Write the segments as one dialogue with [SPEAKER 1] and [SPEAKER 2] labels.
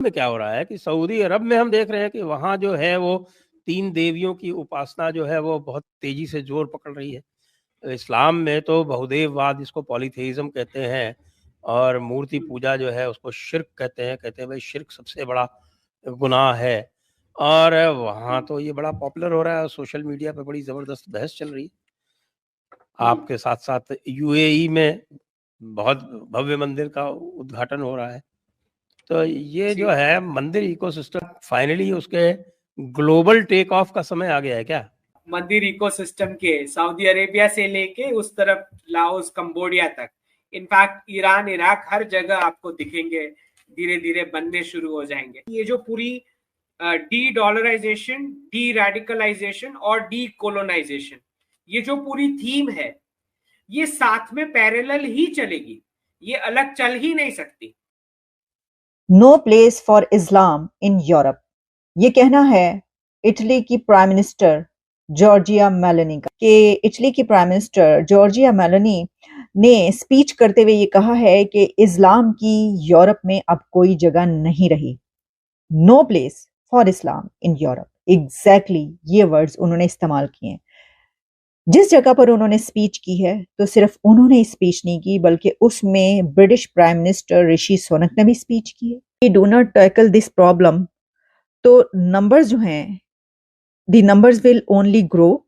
[SPEAKER 1] में क्या हो रहा है कि सऊदी अरब में हम देख रहे हैं कि वहां जो है वो 3 देवियों की उपासना जो है वो बहुत तेजी से जोर पकड़ रही है। इस्लाम में तो बहुदेववाद, जिसको पॉलीथेइज्म कहते हैं, और मूर्ति पूजा जो है उसको शिर्क कहते हैं भाई शिर्क सबसे बड़ा गुनाह है। और वहाँ तो ये बड़ा पॉपुलर हो रहा है, सोशल मीडिया पे बड़ी जबरदस्त बहस चल रही है। आपके साथ साथ यूएई में बहुत भव्य मंदिर का उद्घाटन हो रहा है। तो ये जो है मंदिर इकोसिस्टम फाइनली उसके ग्लोबल टेक ऑफ का समय आ गया है क्या?
[SPEAKER 2] मंदिर इकोसिस्टम के सऊदी अरेबिया से लेके उस तरफ लाओस कंबोडिया तक, इनफैक्ट ईरान इराक हर जगह आपको दिखेंगे, धीरे धीरे बनने शुरू हो जाएंगे। ये जो पूरी डी डॉलराइजेशन, डी रेडिकलाइजेशन और डी कोलोनाइजेशन, ये जो पूरी थीम है, ये साथ में पैरेलल ही चलेगी, ये अलग चल ही नहीं सकती।
[SPEAKER 3] No place for Islam in Europe, ये कहना है इटली की प्राइम मिनिस्टर जॉर्जिया मेलोनी का। कि इटली की प्राइम मिनिस्टर जॉर्जिया मेलोनी ने स्पीच करते हुए ये कहा है कि इस्लाम की यूरोप में अब कोई जगह नहीं रही। No place for Islam in Europe, exactly ये वर्ड्स उन्होंने इस्तेमाल किए हैं। जिस जगह पर उन्होंने स्पीच की है, तो सिर्फ उन्होंने स्पीच नहीं की बल्कि उसमें British prime minister Rishi Sunak ने भी स्पीच की है। We do not tackle this problem, तो नंबर्स जो हैं, the numbers will only grow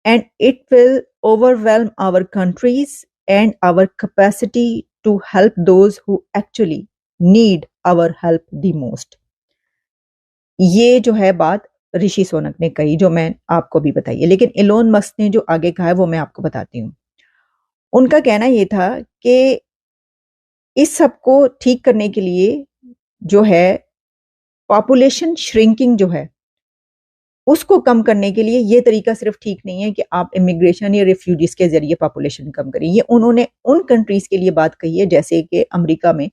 [SPEAKER 3] and it will overwhelm our countries and our capacity to help those who actually need our help the most. ये जो है बात ऋषि सोनक ने कही, जो मैं आपको भी बताई है। लेकिन इलोन मस्क ने जो आगे कहा है वो मैं आपको बताती हूँ। उनका कहना ये था कि इस सब को ठीक करने के लिए जो है पॉपुलेशन श्रिंकिंग जो है उसको कम करने के लिए ये तरीका सिर्फ ठीक नहीं है कि आप इमिग्रेशन या रिफ्यूजीज के जरिए पॉपुलेशन कम करें। ये उन्होंने उन कंट्रीज के लिए बात कही है जैसे कि अमेरिका में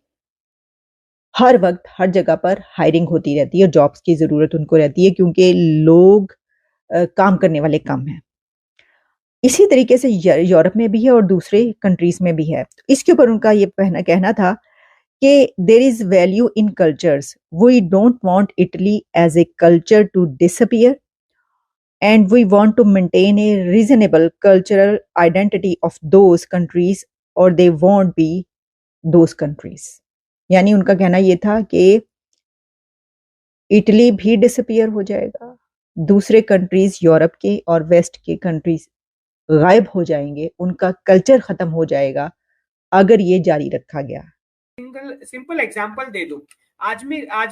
[SPEAKER 3] हर वक्त हर जगह पर हायरिंग होती रहती है, जॉब्स की जरूरत उनको रहती है क्योंकि लोग काम करने वाले कम हैं। इसी तरीके से यूरोप में भी है और दूसरे कंट्रीज में भी है। इसके ऊपर उनका ये कहना था कि there is value in cultures, we don't want Italy as a culture to disappear and we want to maintain a reasonable cultural identity of those countries और they won't be those countries. यानी उनका कहना यह था कि Italy भी disappear हो जाएगा, दूसरे कंट्रीज यूरोप के और वेस्ट के कंट्रीज गायब हो जाएंगे, उनका कल्चर खत्म हो जाएगा अगर ये जारी रखा गया।
[SPEAKER 2] सिंपल एग्जांपल दे दूं, आज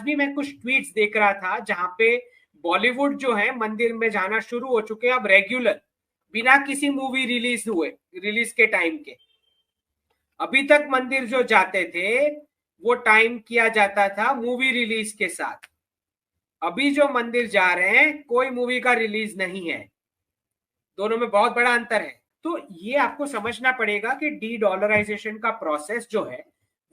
[SPEAKER 2] भी मैं कुछ ट्वीट्स देख रहा था जहां पे बॉलीवुड जो है मंदिर में जाना शुरू हो चुके हैं अब रेगुलर, बिना किसी मूवी रिलीज के टाइम के। अभी तक मंदिर जो जाते थे वो टाइम किया जाता था मूवी रिलीज के साथ, अभी जो मंदिर जा रहे हैं कोई मूवी का रिलीज नहीं है, दोनों में बहुत बड़ा अंतर है। तो ये आपको समझना पड़ेगा कि डी डॉलराइजेशन का प्रोसेस जो है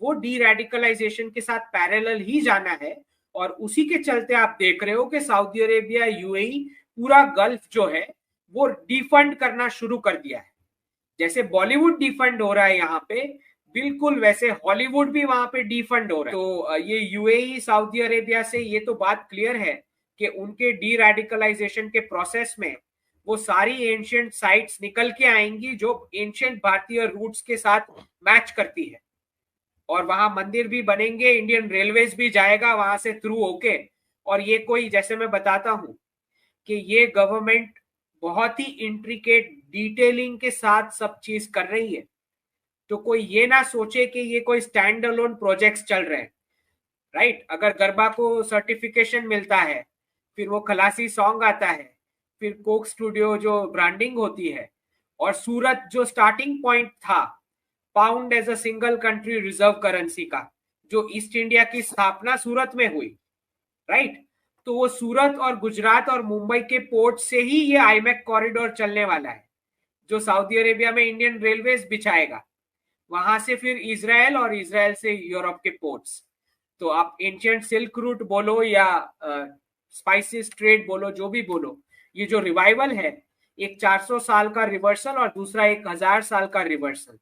[SPEAKER 2] वो डी रेडिकलाइजेशन के साथ पैरेलल ही जाना है, और उसी के चलते आप देख रहे हो कि सऊदी अरेबिया, यूएई, पूरा गल्फ जो है वो डिफंड करना शुरू कर दिया है। जैसे बॉलीवुड डिफंड हो रहा है यहाँ पे, बिल्कुल वैसे हॉलीवुड भी वहां पे डिफंड हो रहा है। तो ये यूएई सऊदी अरेबिया से ये तो बात क्लियर है कि उनके डी रेडिकलाइजेशन के प्रोसेस में वो सारी एंशिएंट साइट्स निकल के आएंगी जो एंशिएंट भारतीय रूट्स के साथ मैच करती है, और वहां मंदिर भी बनेंगे, इंडियन रेलवेज भी जाएगा वहां से थ्रू होके। और ये कोई, जैसे मैं बताता हूं कि ये गवर्नमेंट बहुत ही इंट्रिकेट डिटेलिंग के साथ सब चीज कर रही है, तो कोई ये ना सोचे कि ये कोई स्टैंड अलोन प्रोजेक्ट्स चल रहे हैं, राइट। अगर गरबा को सर्टिफिकेशन मिलता है, फिर वो खलासी सॉन्ग आता है, फिर कोक स्टूडियो जो ब्रांडिंग होती है, और सूरत जो स्टार्टिंग पॉइंट था pound as a single country reserve currency का, जो ईस्ट इंडिया की स्थापना सूरत में हुई, राइट। तो वो सूरत और गुजरात और मुंबई के पोर्ट से ही ये आईमेक कॉरिडोर चलने वाला है, जो सऊदी अरेबिया में इंडियन रेलवेज बिछाएगा, वहां से फिर इजराइल और इजराइल से यूरोप के पोर्ट्स। तो आप एंशिएंट सिल्क रूट बोलो या स्पाइसेस ट्रेड बोलो, जो भी बोलो, ये जो रिवाइवल है, एक 400 साल का रिवर्सल और दूसरा 1000 साल का रिवर्सल।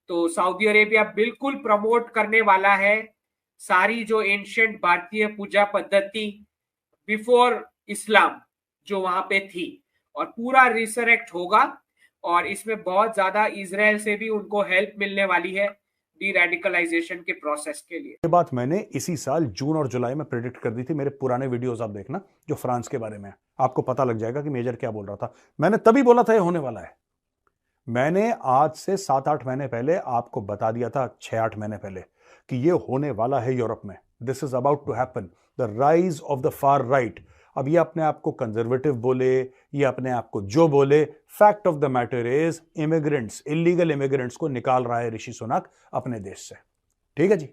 [SPEAKER 2] तो सऊदी अरेबिया बिल्कुल प्रमोट करने वाला है सारी जो एंशियंट भारतीय पूजा पद्धति बिफोर इस्लाम जो वहां पे थी, और पूरा रिसरेक्ट होगा, और इसमें बहुत ज्यादा इजराइल से भी उनको हेल्प मिलने वाली है डी रेडिकलाइजेशन के प्रोसेस के लिए।
[SPEAKER 4] ये बात मैंने इसी साल जून और जुलाई में प्रेडिक्ट कर दी थी। मेरे पुराने वीडियोस आप देखना जो फ्रांस के बारे में, आपको पता लग जाएगा कि मेजर क्या बोल रहा था। मैंने तभी बोला था ये होने वाला है। मैंने आज से 7-8 महीने पहले आपको बता दिया था, 6-8 महीने पहले, कि ये होने वाला है यूरोप में। This is about to happen, the rise of the far right. अब ये अपने आप को कंजर्वेटिव बोले, ये अपने आप को जो बोले, fact of the matter is immigrants, illegal immigrants को निकाल रहा है ऋषि सुनक अपने देश से। ठीक है जी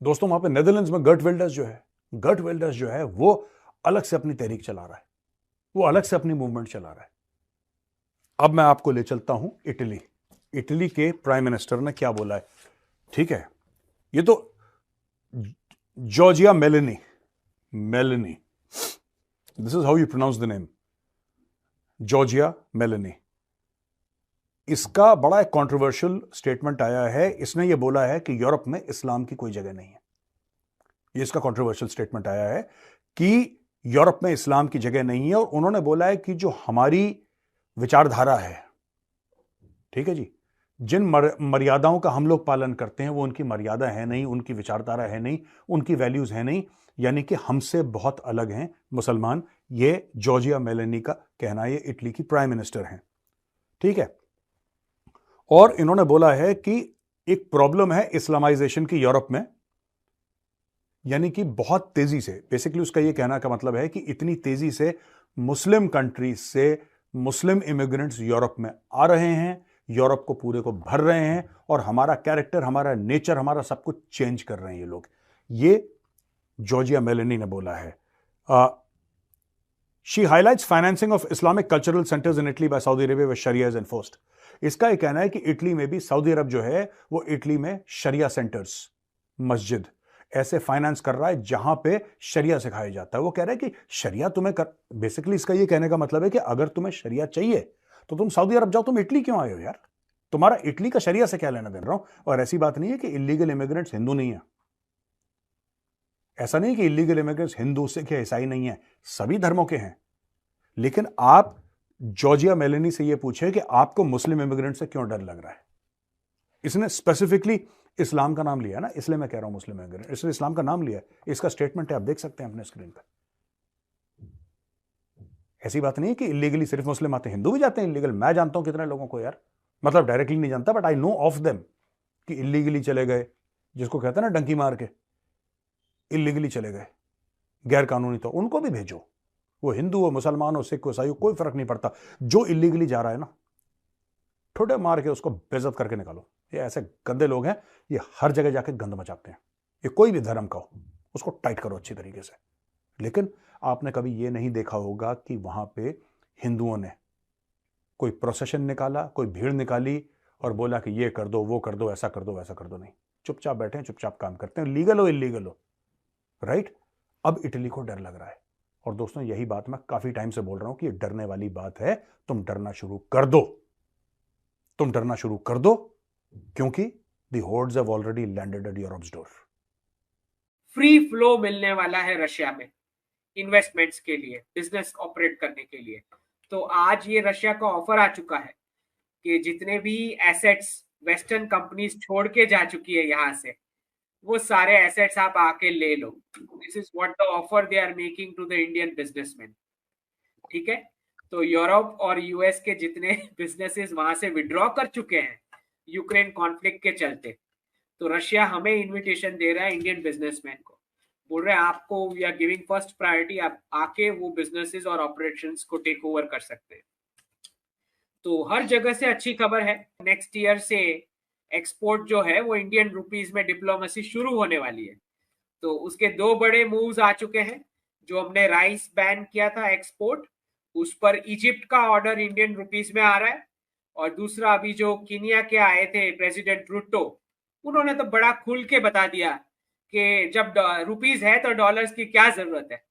[SPEAKER 4] दोस्तों, वहां पे नेदरलैंड्स में गर्ट विल्डर्स जो है वो अलग से अपनी तहरीक चला रहा है, वो अलग से अपनी मूवमेंट चला रहा है। अब मैं आपको ले चलता हूं इटली के प्राइम मिनिस्टर ने क्या बोला है। ठीक है, ये तो Giorgia Meloni, this is how you pronounce the name, Giorgia Meloni. इसका बड़ा एक कंट्रोवर्शियल स्टेटमेंट आया है। इसने ये बोला है कि यूरोप में इस्लाम की कोई जगह नहीं है। ये इसका कंट्रोवर्शियल स्टेटमेंट आया है कि यूरोप में इस्लाम की जगह नहीं है, और उन्होंने बोला है कि जो हमारी विचारधारा है, ठीक है जी, जिन मर्यादाओं का हम लोग पालन करते हैं वो उनकी मर्यादा है नहीं, उनकी विचारधारा है नहीं, उनकी वैल्यूज है नहीं, यानी कि हमसे बहुत अलग हैं मुसलमान। ये जॉर्जिया मेलोनी का कहना है, ये इटली की प्राइम मिनिस्टर हैं। ठीक है, और इन्होंने बोला है कि एक प्रॉब्लम है इस्लामाइजेशन की यूरोप में, यानी कि बहुत तेजी से, बेसिकली उसका यह कहना का मतलब है कि इतनी तेजी से मुस्लिम कंट्रीज से मुस्लिम इमिग्रेंट्स यूरोप में आ रहे हैं, यूरोप को पूरे को भर रहे हैं, और हमारा कैरेक्टर, हमारा नेचर, हमारा सब कुछ चेंज कर रहे हैं ये लोग। ये जॉर्जिया मेलोनी ने बोला है। She highlights financing of Islamic cultural centres in Italy by Saudi Arabia with sharia is enforced. इसका यह कहना है कि इटली में भी सऊदी अरब जो है वो इटली में शरिया सेंटर्स, मस्जिद ऐसे फाइनेंस कर रहा है जहां पे शरिया सिखाया जाता है। वो कह रहा है कि शरिया तुम्हें बेसिकली इसका ये कहने का मतलब है कि अगर तुम्हें शरिया चाहिए तो तुम सऊदी अरब जाओ, तुम इटली क्यों आए हो यार? तुम्हारा इटली का शरिया से क्या लेना देना? रहा हूं, और ऐसी बात नहीं है कि इलीगल इमिग्रेंट्स हिंदू नहीं है, ऐसा नहीं कि इलीगल इमिग्रेंट्स हिंदू, सिख या ईसाई नहीं है, सभी धर्मों के हैं। लेकिन आप जॉर्जिया मेलोनी से यह पूछे कि आपको मुस्लिम इमिग्रेंट से क्यों डर लग रहा है। इसने स्पेसिफिकली इस्लाम का नाम लिया ना, इसलिए मैं कह रहा हूं मुस्लिम इमिग्रेंट, इसने इस्लाम का नाम लिया। इसका स्टेटमेंट है, आप देख सकते हैं अपने स्क्रीन पर। ऐसी बात नहीं है कि इलीगली सिर्फ मुस्लिम आते हैं, हिंदू भी जाते हैं इलीगल। मैं जानता हूं कितने लोगों को यार, मतलब डायरेक्टली नहीं जानता, but I know of them कि इलीगली चले गए, जिसको कहते हैं ना डंकी मार के, इलीगली चले गए गैर कानूनी, तो उनको भी भेजो। वो हिंदू हो, मुसलमान हो, सिख हो, ईसाई हो, कोई फर्क नहीं पड़ता। जो इलीगली जा रहा है ना, ठुडे मार के उसको बेइज्जत करके निकालो। ये ऐसे गंदे लोग हैं, ये हर जगह जाके गंद मचाते हैं। ये कोई भी धर्म का हो, उसको टाइट करो अच्छी तरीके से। लेकिन आपने कभी ये नहीं देखा होगा कि वहां पे हिंदुओं ने कोई प्रोसेशन निकाला, कोई भीड़ निकाली और बोला कि ये कर दो, वो कर दो, ऐसा कर दो, वैसा कर दो। नहीं, चुपचाप बैठे हैं, चुपचाप काम करते हैं, लीगल हो इलीगल हो, राइट। अब इटली को डर लग रहा है, और दोस्तों यही बात मैं काफी टाइम से बोल रहा हूं कि ये डरने वाली बात है। तुम डरना शुरू कर दो, तुम डरना शुरू कर दो, क्योंकि the hoards have already landed eight Europe's door.
[SPEAKER 2] Free flow मिलने वाला है रशिया में इन्वेस्टमेंट्स के लिए, बिजनेस ऑपरेट करने के लिए। तो आज ये रशिया का ऑफर आ चुका है कि जितने भी एसेट्स वेस्टर्न कंपनीज छोड़ के जा चुकी है यहां से, वो सारे एसेट्स आप आके ले लो। This is what the offer they are making to the Indian businessman. ठीक है, तो यूरोप और यूएस के जितने बिजनेसेस वहां से विड्रॉ कर चुके हैं यूक्रेन कॉन्फ्लिक्ट के चलते, तो रशिया हमें इन्विटेशन दे रहा है इंडियन बिजनेसमैन को, बोल रहे हैं आपको we are giving first priority, आप आके वो बिजनेसेस और ऑपरेशंस को टेक ओवर कर सकते हैं। तो हर जगह से अच्छी खबर है। नेक्स्ट ईयर से एक्सपोर्ट जो है वो इंडियन रुपीज में डिप्लोमेसी शुरू होने वाली है। तो उसके दो बड़े मूव्स आ चुके हैं। जो हमने राइस बैन किया था एक्सपोर्ट, उस पर इजिप्ट का ऑर्डर इंडियन रुपीज में आ रहा है। और दूसरा अभी जो कीनिया के आए थे प्रेसिडेंट रूटो, उन्होंने तो बड़ा खुल के बता दिया कि जब रुपीज है तो डॉलर्स की क्या जरूरत है।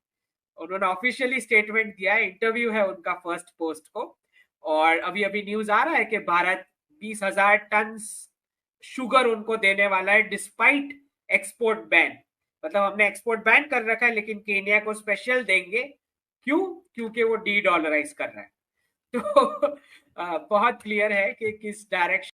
[SPEAKER 2] उन्होंने ऑफिशियली स्टेटमेंट दिया है, इंटरव्यू है उनका फर्स्ट पोस्ट को। और अभी अभी न्यूज आ रहा है कि भारत 20,000 टन शुगर उनको देने वाला है डिस्पाइट एक्सपोर्ट बैन। मतलब हमने एक्सपोर्ट बैन कर रखा है लेकिन केन्या को स्पेशल देंगे, क्यों? क्योंकि वो डी-डॉलराइज कर रहा है। तो बहुत क्लियर है कि किस डायरेक्शन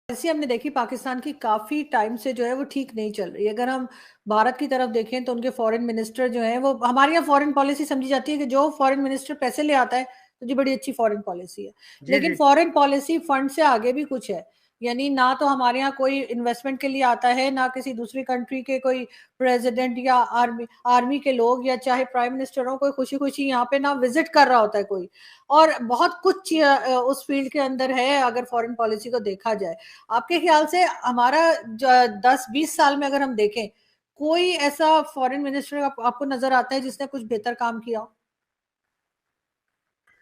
[SPEAKER 5] पॉलिसी हमने देखी पाकिस्तान की काफी टाइम से जो है वो ठीक नहीं चल रही है। अगर हम भारत की तरफ देखें तो उनके फॉरेन मिनिस्टर जो है वो, हमारे यहाँ फॉरेन पॉलिसी समझी जाती है कि जो फॉरेन मिनिस्टर पैसे ले आता है तो जी बड़ी अच्छी फॉरेन पॉलिसी है, लेकिन फॉरेन पॉलिसी फंड से आगे भी कुछ है। यानी ना तो हमारे यहाँ कोई इन्वेस्टमेंट के लिए आता है, ना किसी दूसरी कंट्री के कोई प्रेसिडेंट या आर्मी के लोग या चाहे प्राइम मिनिस्टर हो, कोई खुशी खुशी यहाँ पे ना विजिट कर रहा होता है कोई। और बहुत कुछ उस फील्ड के अंदर है अगर फॉरेन पॉलिसी को देखा जाए। आपके ख्याल से हमारा 10-20 साल में अगर हम देखें, कोई ऐसा फॉरेन मिनिस्टर आपको नजर आता है जिसने कुछ बेहतर काम किया हो?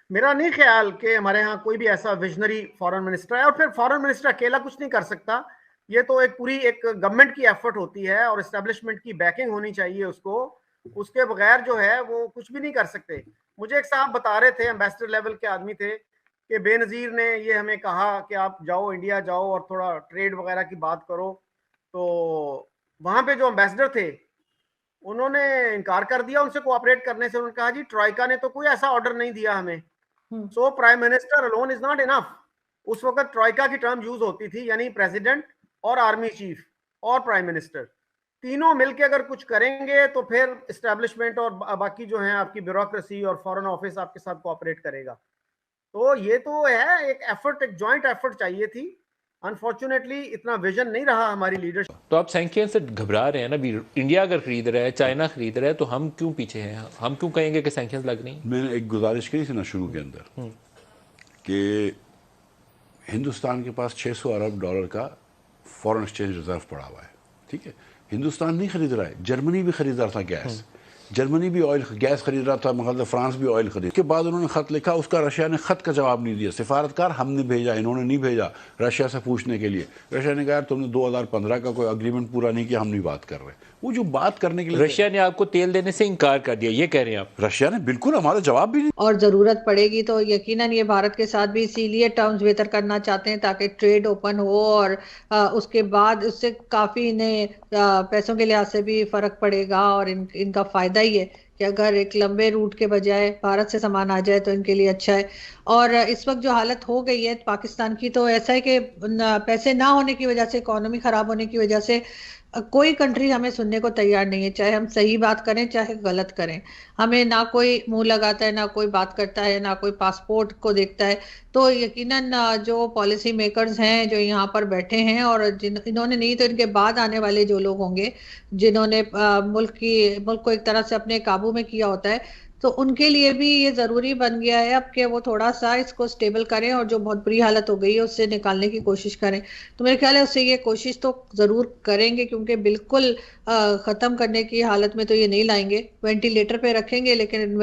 [SPEAKER 6] मेरा नहीं ख्याल कि हमारे यहाँ कोई भी ऐसा विजनरी फॉरेन मिनिस्टर है, और फिर फॉरेन मिनिस्टर अकेला कुछ नहीं कर सकता। ये तो एक पूरी एक गवर्नमेंट की एफर्ट होती है और एस्टेब्लिशमेंट की बैकिंग होनी चाहिए उसको, उसके बगैर जो है वो कुछ भी नहीं कर सकते। मुझे एक साहब बता रहे थे, एम्बेसडर लेवल के आदमी थे, कि बेनजीर ने ये हमें कहा कि आप जाओ इंडिया जाओ और थोड़ा ट्रेड वगैरह की बात करो। तो वहां पे जो एम्बेसडर थे उन्होंने इनकार कर दिया उनसे कोऑपरेट करने से। उन्होंने कहा जी ट्राइका ने तो कोई ऐसा ऑर्डर नहीं दिया हमें, so prime minister alone is not enough. उस वक्त ट्राइका की टर्म यूज होती थी, यानी प्रेसिडेंट और आर्मी चीफ और प्राइम मिनिस्टर तीनों मिलके अगर कुछ करेंगे तो फिर एस्टेब्लिशमेंट और बाकी जो है आपकी ब्यूरोक्रेसी और फॉरेन ऑफिस आपके साथ कोऑपरेट करेगा। तो ये तो है एक एफर्ट, एक जॉइंट एफर्ट चाहिए थी। अनफॉर्चुनेटली इतना विजन नहीं रहा हमारी लीडरशिप।
[SPEAKER 7] तो आप सैंक्शन से घबरा रहे हैं ना, भी इंडिया अगर खरीद रहा है, चाइना खरीद रहा है, तो हम क्यों पीछे हैं? हम क्यों कहेंगे कि सैंक्शन लग नहीं?
[SPEAKER 8] मैंने एक गुजारिश की थी ना शुरू के अंदर कि हिंदुस्तान के पास 600 अरब डॉलर का फॉरेन एक्सचेंज रिजर्व पड़ा हुआ है, ठीक है। हिंदुस्तान नहीं खरीद रहा है, जर्मनी भी खरीद रहा था गैस, जर्मनी भी ऑयल गैस खरीद रहा था, मतलब फ्रांस भी ऑयल खरीद। उसके बाद उन्होंने खत लिखा, उसका रशिया ने खत का जवाब नहीं दिया। सिफारतकार हमने भेजा, इन्होंने नहीं भेजा रशिया से पूछने के लिए। रशिया ने कहा तुमने 2015 का कोई अग्रीमेंट पूरा नहीं किया, हम नहीं बात कर रहे। वो जो बात करने के लिए
[SPEAKER 7] रशिया ने आपको तेल देने से इनकार कर दिया, ये कह रहे हैं आप?
[SPEAKER 8] रशिया ने बिल्कुल हमारा जवाब भी नहीं।
[SPEAKER 5] और जरूरत पड़ेगी तो यकीनन ये भारत के साथ भी इसीलिए टर्म्स बेहतर करना चाहते हैं ताकि ट्रेड ओपन हो, और उसके बाद उससे काफी इन्हें पैसों के लिहाज से भी फर्क पड़ेगा। और इनका फायदा ही है कि अगर एक लंबे रूट के बजाय भारत से सामान आ जाए तो इनके लिए अच्छा है। और इस वक्त जो हालत हो गई है पाकिस्तान की, तो ऐसा है कि पैसे ना होने की वजह से, इकोनॉमी खराब होने की वजह से कोई कंट्री हमें सुनने को तैयार नहीं है, चाहे हम सही बात करें चाहे गलत करें। हमें ना कोई मुंह लगाता है, ना कोई बात करता है, ना कोई पासपोर्ट को देखता है। तो यकीनन जो पॉलिसी मेकर्स हैं जो यहाँ पर बैठे हैं, और इन्होंने नहीं तो इनके बाद आने वाले जो लोग होंगे जिन्होंने मुल्क को एक तरह से अपने काबू में किया होता है, तो उनके लिए भी ये जरूरी बन गया है अब कि वो थोड़ा सा इसको स्टेबल करें और जो बहुत बुरी हालत हो गई है उससे निकालने की कोशिश करें। तो मेरे ख्याल है उससे ये कोशिश तो जरूर करेंगे, क्योंकि बिल्कुल खत्म करने की हालत में तो ये नहीं लाएंगे। वेंटिलेटर पे रखेंगे लेकिन